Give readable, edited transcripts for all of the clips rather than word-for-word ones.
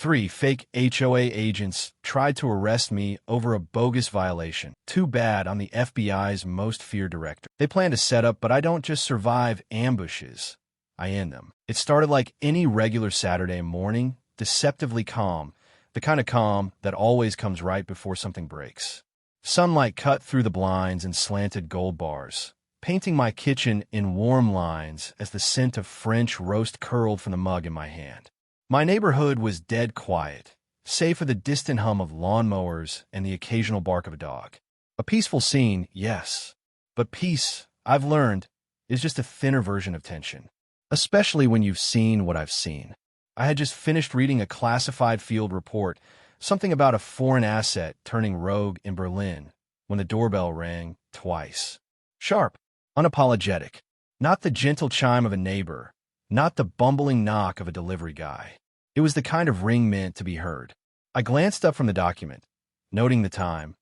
3 fake HOA agents tried to arrest me over a bogus violation. Too bad I'm the FBI's most feared director. They planned a setup, but I don't just survive ambushes. I end them. It started like any regular Saturday morning, deceptively calm, the kind of calm that always comes right before something breaks. Sunlight cut through the blinds and slanted gold bars, painting my kitchen in warm lines as the scent of French roast curled from the mug in my hand. My neighborhood was dead quiet, save for the distant hum of lawnmowers and the occasional bark of a dog. A peaceful scene, yes, but peace, I've learned, is just a thinner version of tension, especially when you've seen what I've seen. I had just finished reading a classified field report, something about a foreign asset turning rogue in Berlin, when the doorbell rang twice. Sharp, unapologetic, not the gentle chime of a neighbor, not the bumbling knock of a delivery guy. It was the kind of ring meant to be heard. I glanced up from the document, noting the time,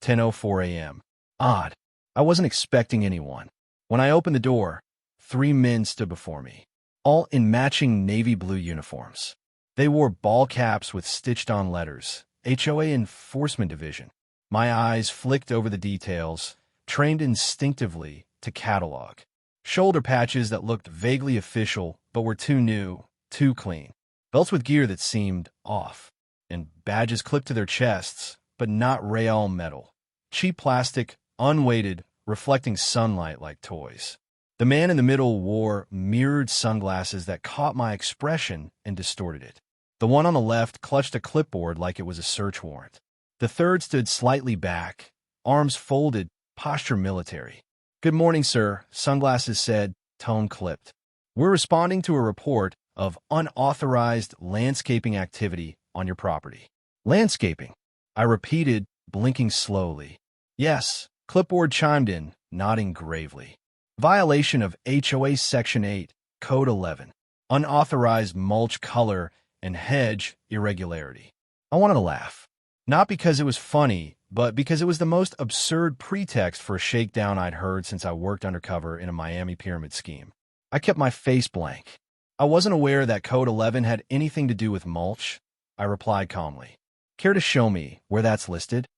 10:04 a.m. Odd. I wasn't expecting anyone. When I opened the door, 3 men stood before me, all in matching navy blue uniforms. They wore ball caps with stitched-on letters, HOA Enforcement Division. My eyes flicked over the details, trained instinctively to catalog. Shoulder patches that looked vaguely official but were too new, too clean. Belts with gear that seemed off. And badges clipped to their chests, but not rail metal. Cheap plastic, unweighted, reflecting sunlight like toys. The man in the middle wore mirrored sunglasses that caught my expression and distorted it. The one on the left clutched a clipboard like it was a search warrant. The third stood slightly back, arms folded, posture military. "Good morning, sir," sunglasses said, tone clipped. "We're responding to a report of unauthorized landscaping activity on your property." "Landscaping?" I repeated, blinking slowly. "Yes," clipboard chimed in, nodding gravely. "Violation of HOA Section 8, Code 11. Unauthorized mulch color and hedge irregularity." I wanted to laugh. Not because it was funny, but because it was the most absurd pretext for a shakedown I'd heard since I worked undercover in a Miami pyramid scheme. I kept my face blank. "I wasn't aware that Code 11 had anything to do with mulch," I replied calmly. "Care to show me where that's listed?"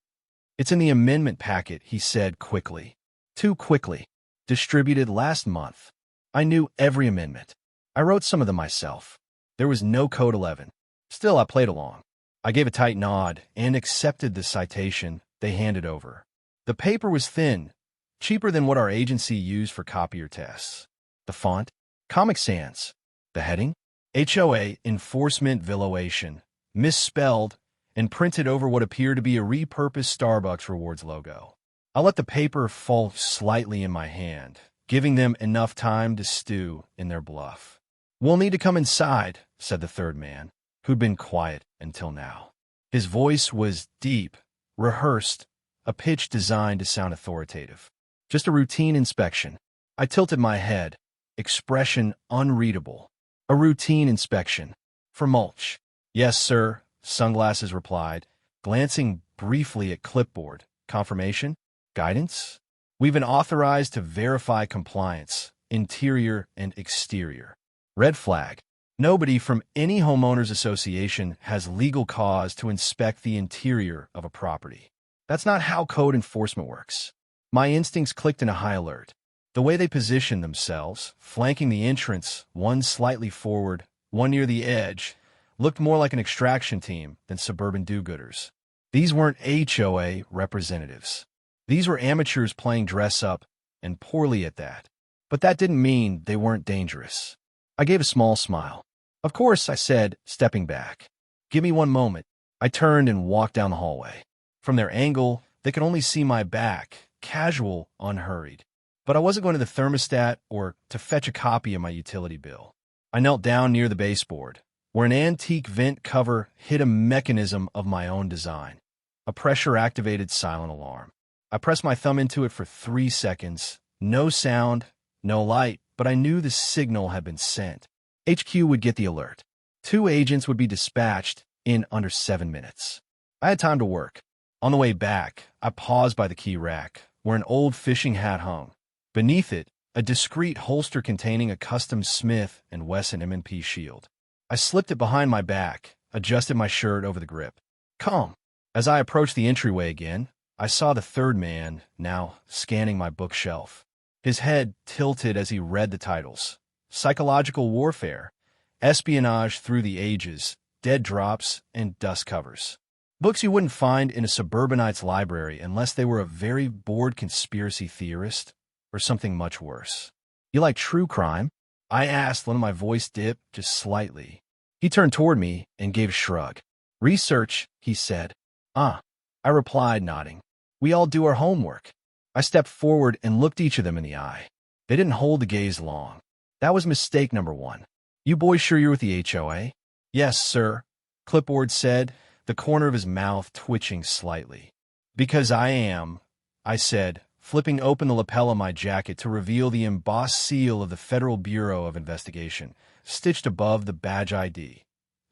"It's in the amendment packet," he said quickly. Too quickly. "Distributed last month." I knew every amendment. I wrote some of them myself. There was no Code 11. Still, I played along. I gave a tight nod and accepted the citation they handed over. The paper was thin, cheaper than what our agency used for copier tests. The font? Comic Sans. The heading? HOA Enforcement Violation, misspelled and printed over what appeared to be a repurposed Starbucks Rewards logo. I let the paper fall slightly in my hand, giving them enough time to stew in their bluff. "We'll need to come inside," said the third man, who'd been quiet until now. His voice was deep, rehearsed, a pitch designed to sound authoritative. "Just a routine inspection." I tilted my head, expression unreadable. "A routine inspection. For mulch." "Yes, sir," Sunglasses replied, glancing briefly at clipboard. "Confirmation? Guidance?" "We've been authorized to verify compliance, interior and exterior." Red flag. Nobody from any homeowners association has legal cause to inspect the interior of a property. That's not how code enforcement works. My instincts clicked in a high alert. The way they positioned themselves, flanking the entrance, one slightly forward, one near the edge, looked more like an extraction team than suburban do-gooders. These weren't HOA representatives. These were amateurs playing dress-up, and poorly at that. But that didn't mean they weren't dangerous. I gave a small smile. "Of course," I said, stepping back. "Give me one moment." I turned and walked down the hallway. From their angle, they could only see my back, casual, unhurried. But I wasn't going to the thermostat or to fetch a copy of my utility bill. I knelt down near the baseboard, where an antique vent cover hid a mechanism of my own design, a pressure-activated silent alarm. I pressed my thumb into it for 3 seconds. No sound, no light, but I knew the signal had been sent. HQ would get the alert. 2 agents would be dispatched in under 7 minutes. I had time to work. On the way back, I paused by the key rack, where an old fishing hat hung. Beneath it, a discreet holster containing a custom Smith & Wesson M&P shield. I slipped it behind my back, adjusted my shirt over the grip. Calm. As I approached the entryway again, I saw the third man, now scanning my bookshelf. His head tilted as he read the titles. Psychological Warfare, Espionage Through the Ages, Dead Drops, and Dust Covers. Books you wouldn't find in a suburbanite's library unless they were a very bored conspiracy theorist or something much worse. You like true crime? I asked, letting my voice dip just slightly. He turned toward me and gave a shrug. Research, he said. I replied, nodding. We all do our homework. I stepped forward and looked each of them in the eye. They didn't hold the gaze long. That was mistake number one. You boys sure you're with the HOA? Yes, sir, Clipboard said, the corner of his mouth twitching slightly. Because I am, I said, flipping open the lapel of my jacket to reveal the embossed seal of the Federal Bureau of Investigation, stitched above the badge ID.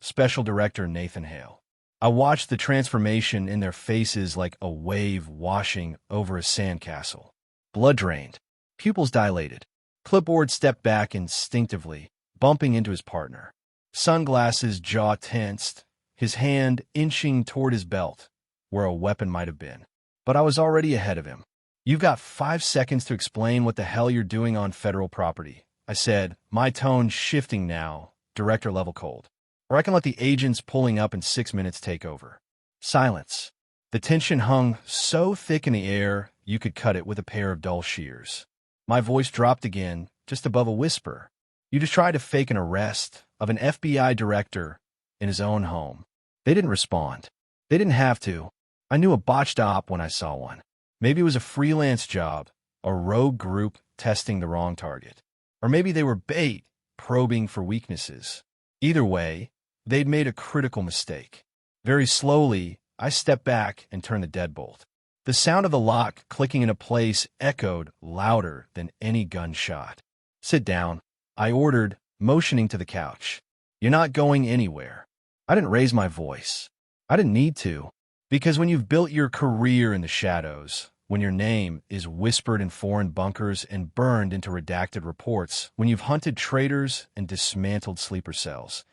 Special Director Nathan Hale. I watched the transformation in their faces like a wave washing over a sandcastle. Blood-drained, pupils dilated. Clipboard stepped back instinctively, bumping into his partner. Sunglasses, jaw tensed, his hand inching toward his belt, where a weapon might have been. But I was already ahead of him. You've got 5 seconds to explain what the hell you're doing on federal property, I said, my tone shifting now, director-level cold. Or I can let the agents pulling up in 6 minutes take over. Silence. The tension hung so thick in the air, you could cut it with a pair of dull shears. My voice dropped again, just above a whisper. You just tried to fake an arrest of an FBI director in his own home. They didn't respond. They didn't have to. I knew a botched op when I saw one. Maybe it was a freelance job, a rogue group testing the wrong target. Or maybe they were bait, probing for weaknesses. Either way, they'd made a critical mistake. Very slowly, I stepped back and turned the deadbolt. The sound of the lock clicking into place echoed louder than any gunshot. Sit down, I ordered, motioning to the couch. You're not going anywhere. I didn't raise my voice. I didn't need to. Because when you've built your career in the shadows, when your name is whispered in foreign bunkers and burned into redacted reports, when you've hunted traitors and dismantled sleeper cells,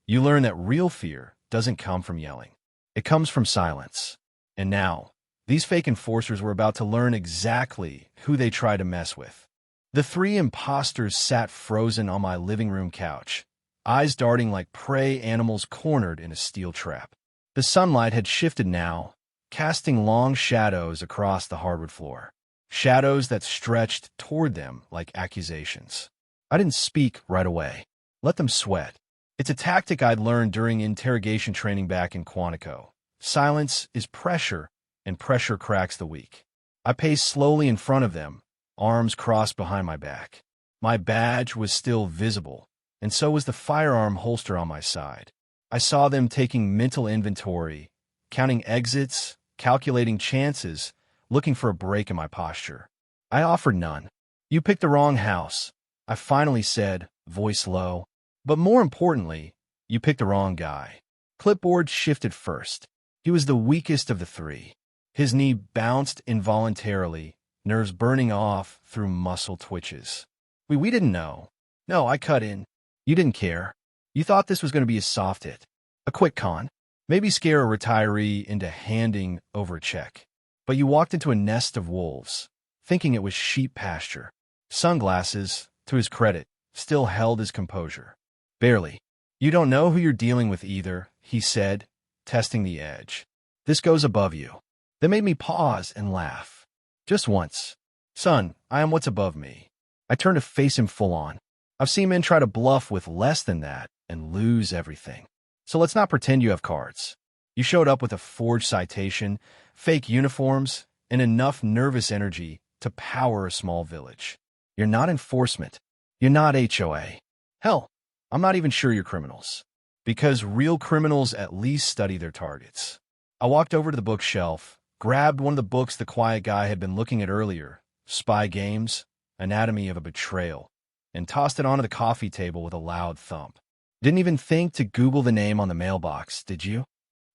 you learn that real fear doesn't come from yelling. It comes from silence. And now, these fake enforcers were about to learn exactly who they tried to mess with. The 3 impostors sat frozen on my living room couch, eyes darting like prey animals cornered in a steel trap. The sunlight had shifted now, casting long shadows across the hardwood floor. Shadows that stretched toward them like accusations. I didn't speak right away. Let them sweat. It's a tactic I'd learned during interrogation training back in Quantico. Silence is pressure, and pressure cracks the weak. I paced slowly in front of them, arms crossed behind my back. My badge was still visible, and so was the firearm holster on my side. I saw them taking mental inventory, counting exits, calculating chances, looking for a break in my posture. I offered none. You picked the wrong house, I finally said, voice low. But more importantly, you picked the wrong guy. Clipboard shifted first. He was the weakest of the 3. His knee bounced involuntarily, nerves burning off through muscle twitches. We didn't know. No, I cut in. You didn't care. You thought this was going to be a soft hit. A quick con. Maybe scare a retiree into handing over a check. But you walked into a nest of wolves, thinking it was sheep pasture. Sunglasses, to his credit, still held his composure. Barely. You don't know who you're dealing with either, he said, testing the edge. This goes above you. That made me pause and laugh. Just once. Son, I am what's above me. I turned to face him full on. I've seen men try to bluff with less than that and lose everything. So let's not pretend you have cards. You showed up with a forged citation, fake uniforms, and enough nervous energy to power a small village. You're not enforcement. You're not HOA. Hell, I'm not even sure you're criminals. Because real criminals at least study their targets. I walked over to the bookshelf, grabbed one of the books the quiet guy had been looking at earlier, Spy Games, Anatomy of a Betrayal, and tossed it onto the coffee table with a loud thump. Didn't even think to Google the name on the mailbox, did you?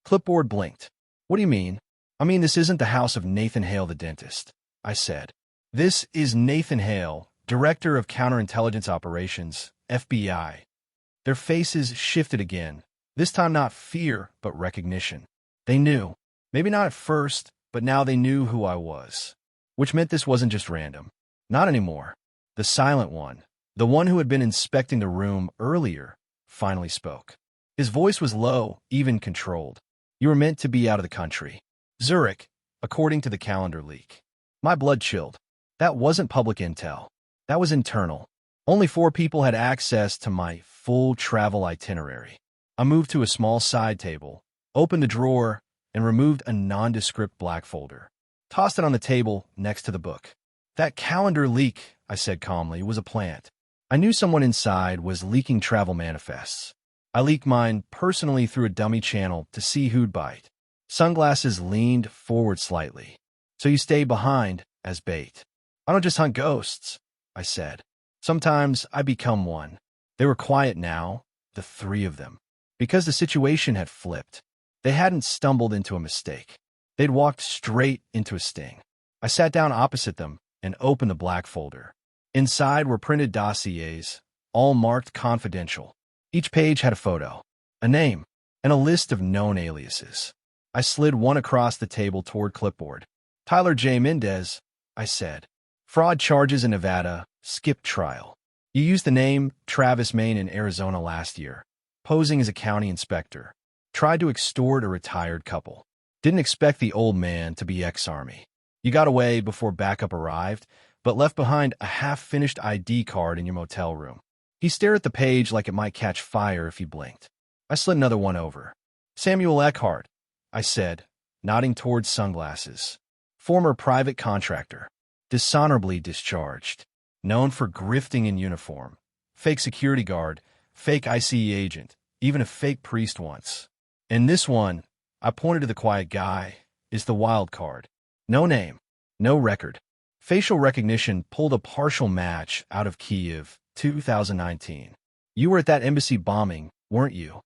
Clipboard blinked. What do you mean? I mean, this isn't the house of Nathan Hale the dentist, I said. This is Nathan Hale, Director of Counterintelligence Operations, FBI. Their faces shifted again, This time not fear, but recognition. They knew. Maybe not at first, but now they knew who I was. Which meant this wasn't just random. Not anymore. The silent one, the one who had been inspecting the room earlier, finally spoke. His voice was low, even controlled. You were meant to be out of the country. Zurich, according to the calendar leak. My blood chilled. That wasn't public intel. That was internal. Only 4 people had access to my full travel itinerary. I moved to a small side table, opened a drawer, and removed a nondescript black folder. Tossed it on the table next to the book. That calendar leak, I said calmly, was a plant. I knew someone inside was leaking travel manifests. I leaked mine personally through a dummy channel to see who'd bite. Sunglasses leaned forward slightly. So you stay behind as bait. I don't just hunt ghosts, I said. Sometimes I become one. They were quiet now, the 3 of them. Because the situation had flipped. They hadn't stumbled into a mistake. They'd walked straight into a sting. I sat down opposite them and opened the black folder. Inside were printed dossiers, all marked confidential. Each page had a photo, a name, and a list of known aliases. I slid one across the table toward clipboard. Tyler J. Mendez, I said. Fraud charges in Nevada, skipped trial. You used the name Travis Maine in Arizona last year, posing as a county inspector. Tried to extort a retired couple. Didn't expect the old man to be ex-Army. You got away before backup arrived, but left behind a half-finished ID card in your motel room. He stared at the page like it might catch fire if he blinked. I slid another one over. Samuel Eckhart, I said, nodding towards sunglasses. Former private contractor. Dishonorably discharged. Known for grifting in uniform. Fake security guard. Fake ICE agent. Even a fake priest once. And this one, I pointed to the quiet guy, is the wild card. No name. No record. Facial recognition pulled a partial match out of Kyiv, 2019. You were at that embassy bombing, weren't you?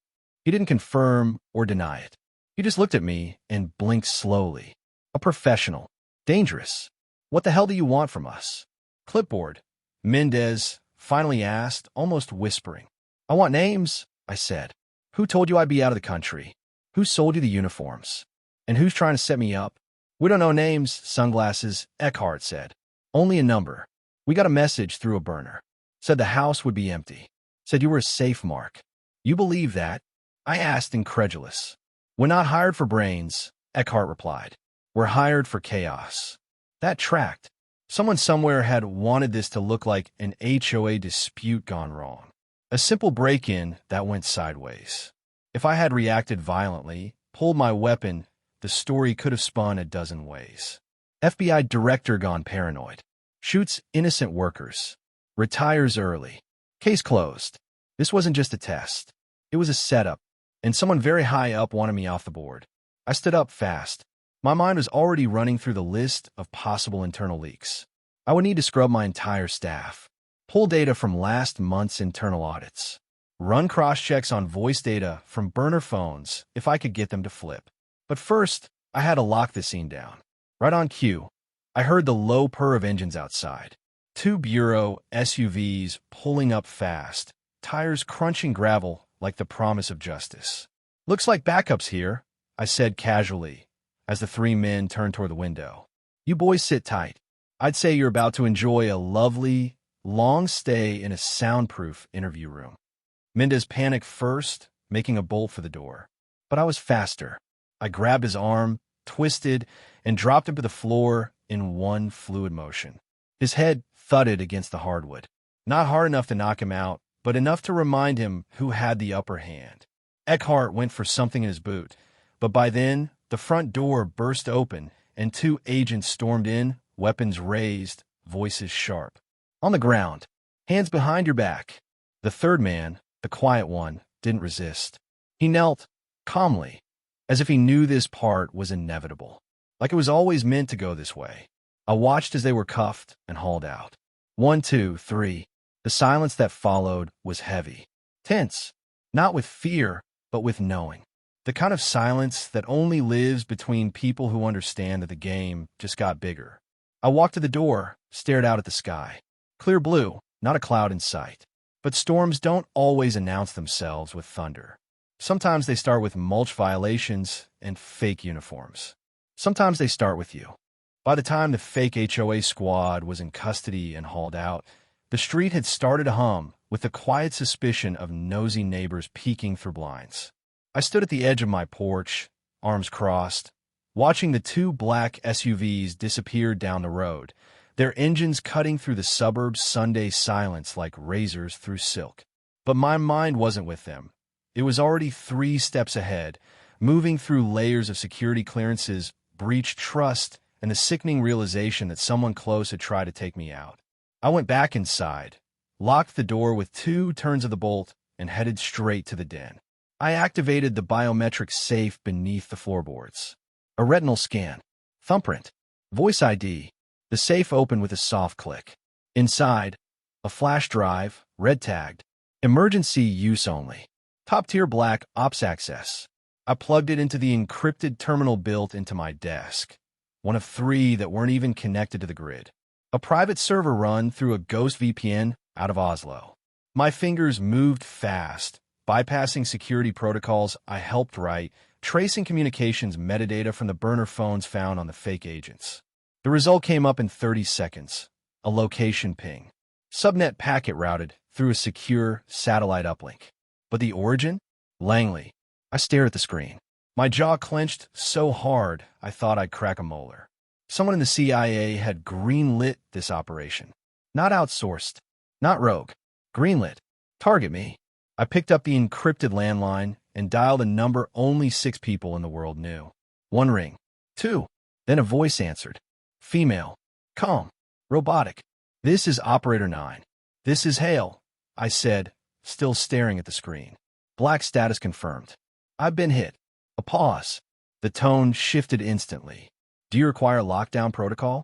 He didn't confirm or deny it. He just looked at me and blinked slowly. A professional. Dangerous. What the hell do you want from us? Clipboard. Mendez finally asked, almost whispering. I want names, I said. Who told you I'd be out of the country? Who sold you the uniforms? And who's trying to set me up? We don't know names, sunglasses, Eckhart said. Only a number. We got a message through a burner. Said the house would be empty. Said you were a safe mark. You believe that? I asked, incredulous. We're not hired for brains, Eckhart replied. We're hired for chaos. That tracked. Someone somewhere had wanted this to look like an HOA dispute gone wrong. A simple break-in that went sideways. If I had reacted violently, pulled my weapon, the story could have spun a dozen ways. FBI director gone paranoid. Shoots innocent workers. Retires early. Case closed. This wasn't just a test. It was a setup, and someone very high up wanted me off the board. I stood up fast. My mind was already running through the list of possible internal leaks. I would need to scrub my entire staff. Pull data from last month's internal audits. Run cross-checks on voice data from burner phones if I could get them to flip. But first, I had to lock the scene down. Right on cue, I heard the low purr of engines outside. 2 Bureau SUVs pulling up fast, tires crunching gravel like the promise of justice. Looks like backup's here, I said casually, as the 3 men turned toward the window. You boys sit tight. I'd say you're about to enjoy a lovely, long stay in a soundproof interview room. Mendez panicked first, making a bolt for the door. But I was faster. I grabbed his arm, twisted, and dropped him to the floor in one fluid motion. His head thudded against the hardwood. Not hard enough to knock him out, but enough to remind him who had the upper hand. Eckhart went for something in his boot, but by then, the front door burst open, and 2 agents stormed in, weapons raised, voices sharp. On the ground, hands behind your back. The 3rd man, the quiet one, didn't resist. He knelt, calmly, as if he knew this part was inevitable. Like it was always meant to go this way. I watched as they were cuffed and hauled out. 1, 2, 3. The silence that followed was heavy. Tense. Not with fear, but with knowing. The kind of silence that only lives between people who understand that the game just got bigger. I walked to the door, stared out at the sky. Clear blue, not a cloud in sight. But storms don't always announce themselves with thunder. Sometimes they start with mulch violations and fake uniforms. Sometimes they start with you. By the time the fake HOA squad was in custody and hauled out, the street had started to hum with the quiet suspicion of nosy neighbors peeking through blinds. I stood at the edge of my porch, arms crossed, watching the two black SUVs disappear down the road, their engines cutting through the suburbs' Sunday silence like razors through silk. But my mind wasn't with them. It was already 3 steps ahead, moving through layers of security clearances, breached trust, and the sickening realization that someone close had tried to take me out. I went back inside, locked the door with 2 turns of the bolt, and headed straight to the den. I activated the biometric safe beneath the floorboards. A retinal scan, thumbprint, voice ID. The safe opened with a soft click. Inside, a flash drive, red-tagged, emergency use only. Top-tier black ops access. I plugged it into the encrypted terminal built into my desk, one of 3 that weren't even connected to the grid. A private server run through a ghost VPN out of Oslo. My fingers moved fast, bypassing security protocols I helped write, tracing communications metadata from the burner phones found on the fake agents. The result came up in 30 seconds. A location ping. Subnet packet routed through a secure satellite uplink. But the origin? Langley. I stared at the screen. My jaw clenched so hard I thought I'd crack a molar. Someone in the CIA had greenlit this operation. Not outsourced. Not rogue. Greenlit. Target me. I picked up the encrypted landline and dialed a number only 6 people in the world knew. 1 ring. 2. Then a voice answered. Female. Calm. Robotic. This is Operator 9. This is Hale, I said, still staring at the screen. Black status confirmed. I've been hit. A pause. The tone shifted instantly. Do you require lockdown protocol?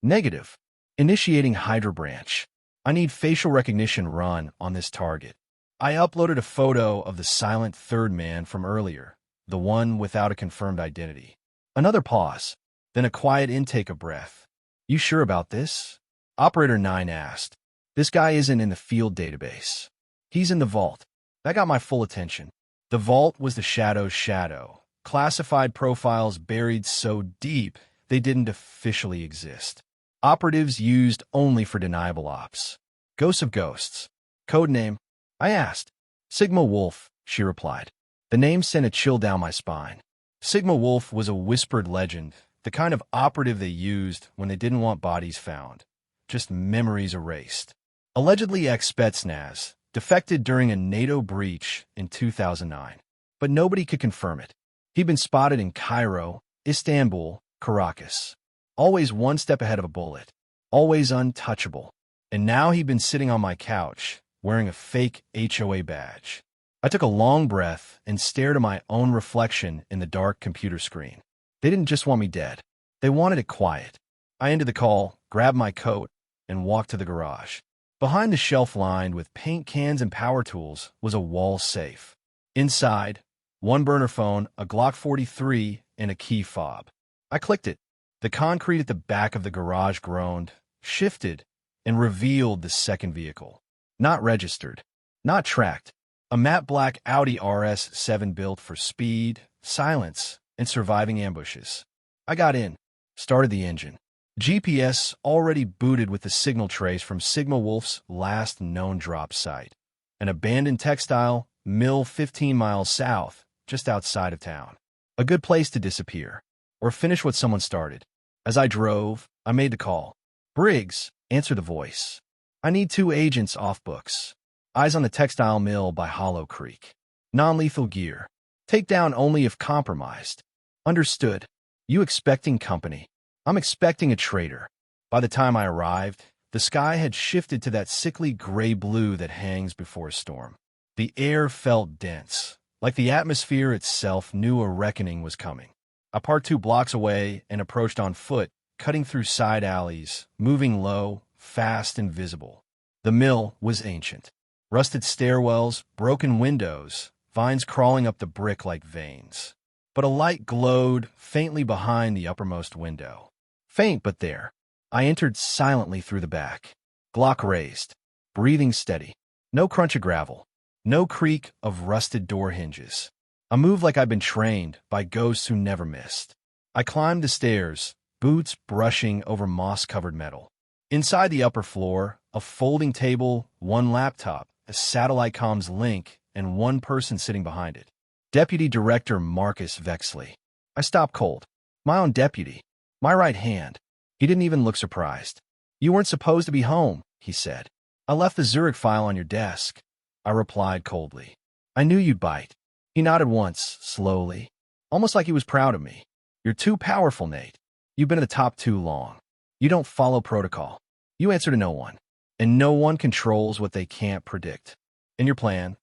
Negative. Initiating Hydra branch. I need facial recognition run on this target. I uploaded a photo of the silent third man from earlier, the one without a confirmed identity. Another pause, then a quiet intake of breath. You sure about this? Operator 9 asked. This guy isn't in the field database. He's in the vault. That got my full attention. The vault was the shadow's shadow. Classified profiles buried so deep they didn't officially exist. Operatives used only for deniable ops. Ghosts of ghosts. Codename? I asked. Sigma Wolf, she replied. The name sent a chill down my spine. Sigma Wolf was a whispered legend, the kind of operative they used when they didn't want bodies found. Just memories erased. Allegedly ex-Spetsnaz, defected during a NATO breach in 2009. But nobody could confirm it. He'd been spotted in Cairo, Istanbul, Caracas. Always 1 step ahead of a bullet. Always untouchable. And now he'd been sitting on my couch, wearing a fake HOA badge. I took a long breath and stared at my own reflection in the dark computer screen. They didn't just want me dead. They wanted it quiet. I ended the call, grabbed my coat, and walked to the garage. Behind the shelf lined with paint cans and power tools was a wall safe. Inside, 1 burner phone, a Glock 43, and a key fob. I clicked it. The concrete at the back of the garage groaned, shifted, and revealed the second vehicle. Not registered. Not tracked. A matte black Audi RS7 built for speed, silence, and surviving ambushes. I got in, started the engine. GPS already booted with the signal trace from Sigma Wolf's last known drop site. An abandoned textile mill 15 miles south, just outside of town. A good place to disappear, or finish what someone started. As I drove, I made the call. Briggs, answer the voice. I need 2 agents off books. Eyes on the textile mill by Hollow Creek. Non-lethal gear. Take down only if compromised. Understood. You expecting company? I'm expecting a traitor. By the time I arrived, the sky had shifted to that sickly gray blue that hangs before a storm. The air felt dense, like the atmosphere itself knew a reckoning was coming. I parked 2 blocks away and approached on foot, cutting through side alleys, moving low, fast and visible. The mill was ancient. Rusted stairwells, broken windows, vines crawling up the brick like veins. But a light glowed faintly behind the uppermost window. Faint, but there. I entered silently through the back. Glock raised. Breathing steady. No crunch of gravel. No creak of rusted door hinges. A move like I'd been trained by ghosts who never missed. I climbed the stairs, boots brushing over moss-covered metal. Inside the upper floor, a folding table, one laptop, a satellite comms link, and one person sitting behind it. Deputy Director Marcus Vexley. I stopped cold. My own deputy. My right hand. He didn't even look surprised. "You weren't supposed to be home," he said. "I left the Zurich file on your desk." I replied coldly. "I knew you'd bite." He nodded once, slowly, almost like he was proud of me. "You're too powerful, Nate. You've been at the top too long. You don't follow protocol. You answer to no one. And no one controls what they can't predict." "In your plan?"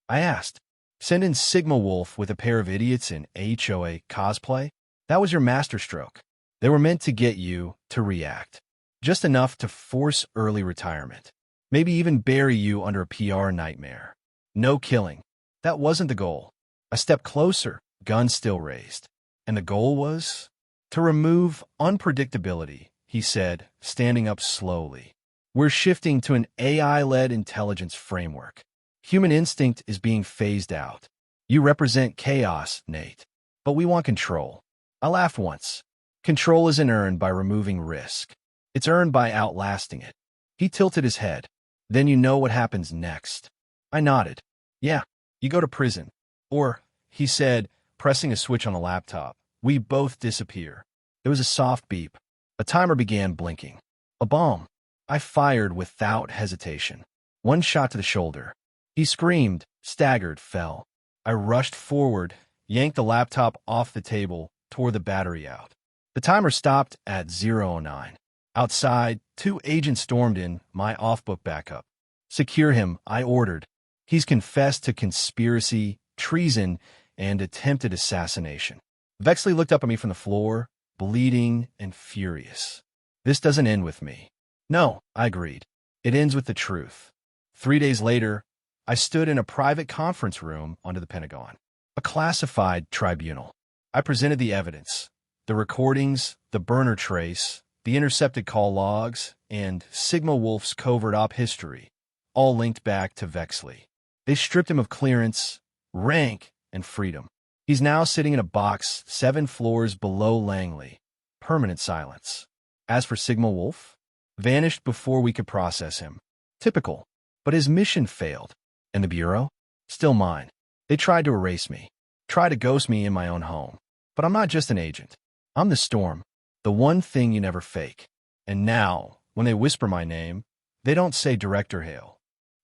I asked. "Send in Sigma Wolf with a pair of idiots in HOA cosplay? That was your masterstroke. They were meant to get you to react. Just enough to force early retirement. Maybe even bury you under a PR nightmare. No killing. That wasn't the goal." I stepped closer, gun still raised. "And the goal was?" "To remove unpredictability," he said, standing up slowly. "We're shifting to an AI-led intelligence framework. Human instinct is being phased out. You represent chaos, Nate. But we want control." I laughed once. "Control isn't earned by removing risk. It's earned by outlasting it." He tilted his head. "Then you know what happens next." I nodded. "Yeah, you go to prison. Or," he said, pressing a switch on the laptop, "we both disappear." There was a soft beep. A timer began blinking. A bomb. I fired without hesitation. One shot to the shoulder. He screamed, staggered, fell. I rushed forward, yanked the laptop off the table, tore the battery out. The timer stopped at 0:09. Outside, 2 agents stormed in, my off-book backup. "Secure him," I ordered. "He's confessed to conspiracy, treason, and attempted assassination." Vexley looked up at me from the floor, bleeding and furious. "This doesn't end with me." "No," I agreed. "It ends with the truth." 3 days later, I stood in a private conference room under the Pentagon, a classified tribunal. I presented the evidence, the recordings, the burner trace, the intercepted call logs, and Sigma Wolf's covert op history, all linked back to Vexley. They stripped him of clearance, rank, and freedom. He's now sitting in a box 7 floors below Langley. Permanent silence. As for Sigma Wolf, vanished before we could process him. Typical. But his mission failed. And the Bureau? Still mine. They tried to erase me. Tried to ghost me in my own home. But I'm not just an agent. I'm the storm. The one thing you never fake. And now, when they whisper my name, they don't say Director Hale.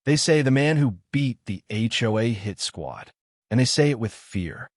They say the man who beat the HOA hit squad. And they say it with fear.